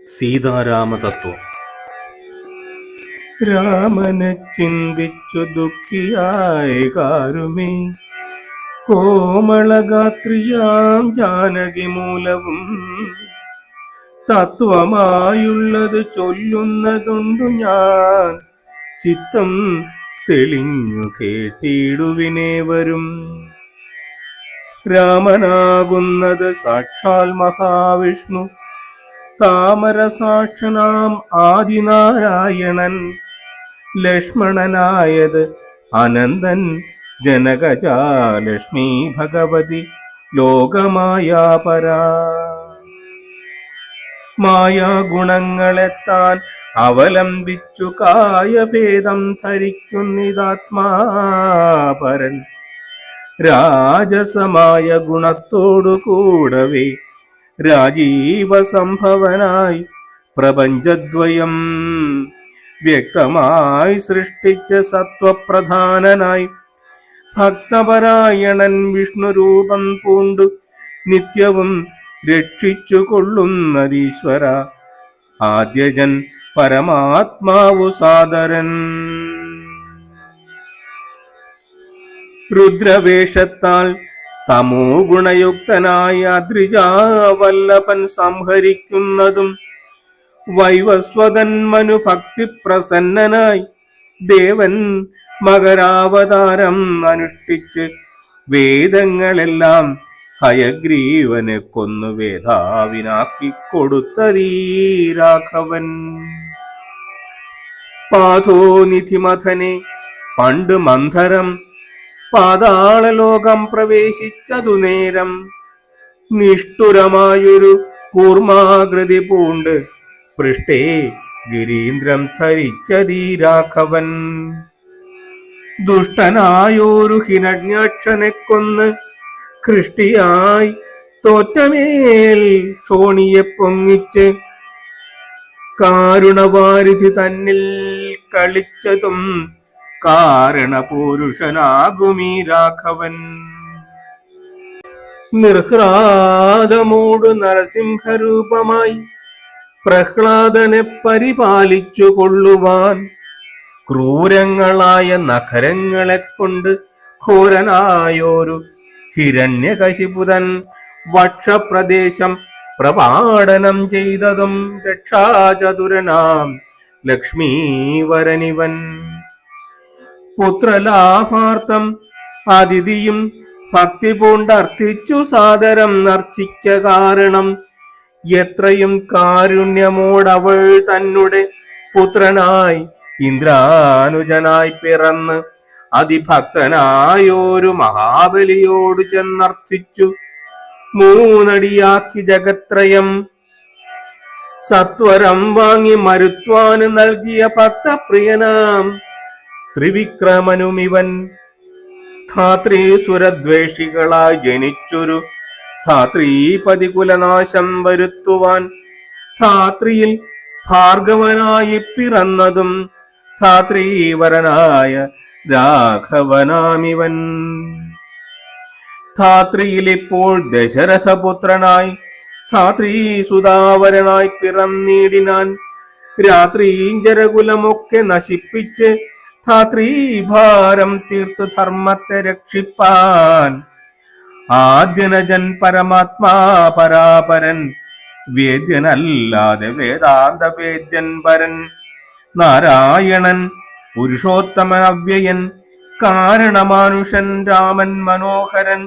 സീതാരാമതത്വം. രാമനെ ചിന്തിച്ചു ദുഃഖിയായി കാരുമേ, കോമളഗാത്രിയാം ജാനകി മൂലവും തത്വമായുള്ളത് ചൊല്ലുന്നതുണ്ടു ഞാൻ. ചിത്തം തെളിഞ്ഞു കേട്ടിടുവിനേവരും. രാമനാകുന്നത് സാക്ഷാൽ മഹാവിഷ്ണു, താമരസാക്ഷനാം ആദിനാരായണൻ. ലക്ഷ്മണനായത് അനന്തൻ ജനകജാ ലക്ഷ്മി ഭഗവതി ലോകമായാപരാ. മായാഗുണങ്ങളെത്താൻ അവലംബിച്ചു കായഭേദം ധരിക്കുന്നിതാത്മാപരൻ. രാജസമായ ഗുണത്തോടു കൂടവേ രാജീവ സംഭവനായി പ്രപഞ്ചദ്വയം വ്യക്തമായി സൃഷ്ടിച്ച സത്വപ്രധാനനായി ഭക്തപരായണൻ വിഷ്ണുരൂപം പൂണ്ടു നിത്യവും രക്ഷിച്ചു കൊള്ളുന്നതീശ്വര. ആദ്യജൻ പരമാത്മാവു സാദരൻ. രുദ്രവേഷത്താൽ തമോ ഗുണയുക്തനായ അദ്രിജാവല്ലഭൻ സംഹരിക്കുന്നതും വൈവസ്വതൻ മനു ഭക്തി പ്രസന്നനായി ദേവൻ മകരാവതാരം അനുഷ്ഠിച്ച് വേദങ്ങളെല്ലാം ഹയഗ്രീവനെ കൊന്നു വേദാവിനാക്കി കൊടുത്തതീ രാഘവൻ. പാഥോനിധിമഥനെ പണ്ട് മന്ധരം പാതാളലോകം പ്രവേശിച്ചതു നേരം നിഷ്ഠുരമായൊരു കൂർമാകൃതി പൂണ്ട് പൃഷ്ഠേ ഗിരീന്ദ്രം ധരിച്ചതീ രാഘവൻ. ദുഷ്ടനായോരു ഹിരണ്യാക്ഷനെ കൊന്ന് കൃഷ്ടിയായി തോറ്റമേൽ ക്ഷോണിയെ പൊങ്ങിച്ച് കാരുണവാരിധി തന്നിൽ കളിച്ചതും കാരണപുരുഷനാകുമീ രാഘവൻ. നിർഹ്ലാദമോട് നരസിംഹരൂപമായി പ്രഹ്ലാദനെ പരിപാലിച്ചു കൊള്ളുവാൻ ക്രൂരങ്ങളായ നഖരങ്ങളെ കൊണ്ട് ഘോരനായോരു ഹിരണ്യകശിപുതൻ വക്ഷപ്രദേശം പ്രപാടനം ചെയ്തതും രക്ഷാചതുരനാം ലക്ഷ്മീവരനിവൻ. പുത്രലാഭാർത്ഥം അതിഥിയും ഭക്തി പൂണ്ടർത്ഥിച്ചു സാദരം അർച്ചിക്ക കാരണം എത്രയും കാരുണ്യമോടവൾ തന്നെ പുത്രനായി ഇന്ദ്രാനുജനായി പിറന്ന് അതിഭക്തനായോരു മഹാബലിയോട് ചെന്നർത്ഥിച്ചു മൂന്നടിയാക്കി ജഗത്രയം സത്വരം വാങ്ങി മരുത്വാന് നൽകിയ ഭക്തപ്രിയനാം ത്രിവിക്രമനുമിവൻ. ധാത്രീസുരദ്വേഷികളായി ജനിച്ചൊരു ധാത്രീപതി കുലനാശം വരുത്തുവാൻ ധാത്രിയിൽ ഭാർഗവനായി പിറന്നതും ധാത്രീവരനായ രാഘവനാമിവൻ. ധാത്രിയിലിപ്പോൾ ദശരഥപുത്രനായി ധാത്രീസുതാവരനായി പിറന്നീടിനാൻ. രാത്രീഞ്ചരകുലമൊക്കെ നശിപ്പിച്ച് ധാത്രീഭാരം തീർത്ത് ധർമ്മത്തെ രക്ഷിപ്പാൻ ആദ്യനജൻ പരമാത്മാ പരാപരൻ. വേദ്യനല്ലാതെ വേദാന്ത വേദ്യൻ പരൻ. നാരായണൻ പുരുഷോത്തമൻ അവ്യയൻ കാരണമാനുഷൻ രാമൻ മനോഹരൻ.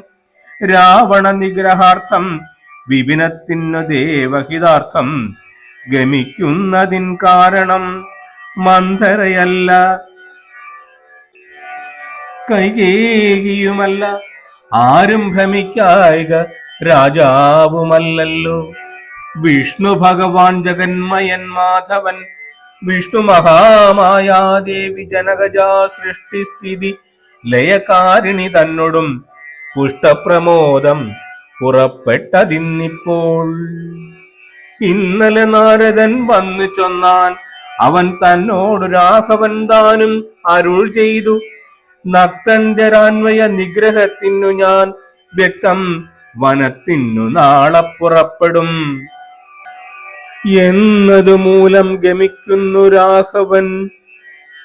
രാവണ നിഗ്രഹാർത്ഥം വിപിനത്തിനു ദേവഹിതാർത്ഥം ഗമിക്കുന്നതിൻ കാരണം മന്ധരയല്ല കൈകേകിയുമല്ല ആരും ഭ്രമിക്കായിക രാജാവുമല്ലല്ലോ. വിഷ്ണു ഭഗവാൻ ജഗന്മയൻ മാധവൻ വിഷ്ണു മഹാമായാദേവി ജനകജാ സൃഷ്ടിസ്ഥിതി ലയകാരിണി തന്നോടും പുഷ്ടപ്രമോദം പുറപ്പെട്ടതിന്നിപ്പോൾ. ഇന്നലെ നാരദൻ വന്നു ചൊന്നാൻ അവൻ തന്നോട് രാഘവൻ താനും അരുൾ ചെയ്തു. നക്തഞ്ചരാന്വയ നിഗ്രഹത്തിനു ഞാൻ വ്യക്തം വനത്തിനു നാളെ പുറപ്പെടും. എന്നതു മൂലം ഗമിക്കുന്നു രാഘവൻ.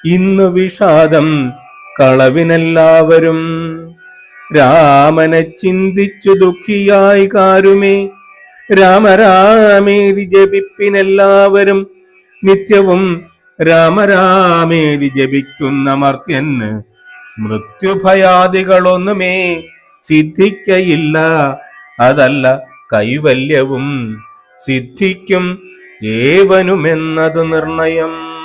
ഇന്നു വിഷാദം കളവിനെല്ലാവരും. രാമനെ ചിന്തിച്ചു ദുഃഖിയായി കാരുമേ. രാമരാമേതി ജപിപ്പിനെല്ലാവരും. നിത്യവും രാമരാമേതി ജപിക്കുന്ന മർത്യന് മൃത്യുഭയാദികളൊന്നുമേ സിദ്ധിക്കയില്ല. അതല്ല കൈവല്യവും സിദ്ധിക്കും ഏവനുമെന്നതു നിർണയം.